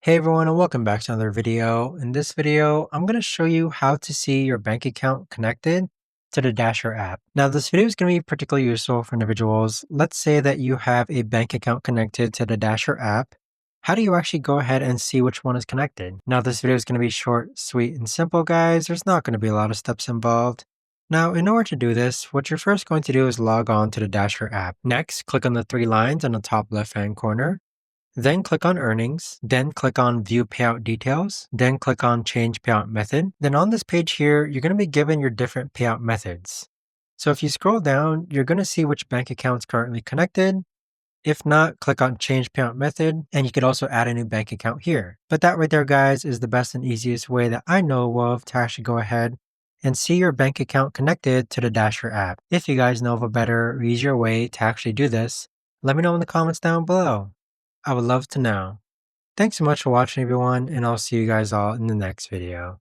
Hey everyone, and welcome back to another video. In this video, I'm going to show you how to see your bank account connected to the Dasher app. Now, this video is going to be particularly useful for individuals. Let's say that you have a bank account connected to the Dasher app. How do you actually go ahead and see which one is connected? Now, this video is going to be short, sweet, and simple, guys. There's not going to be a lot of steps involved. Now, in order to do this, what you're first going to do is log on to the Dasher app. Next, click on the three lines on the top left-hand corner. Then click on Earnings, then click on View Payout Details, then click on Change Payout Method. Then on this page here, you're going to be given your different payout methods. So if you scroll down, you're going to see which bank account is currently connected. If not, click on Change Payout Method, and you could also add a new bank account here. But that right there, guys, is the best and easiest way that I know of to actually go ahead and see your bank account connected to the Dasher app. If you guys know of a better or easier way to actually do this, let me know in the comments down below. I would love to know. Thanks so much for watching everyone, and I'll see you guys all in the next video.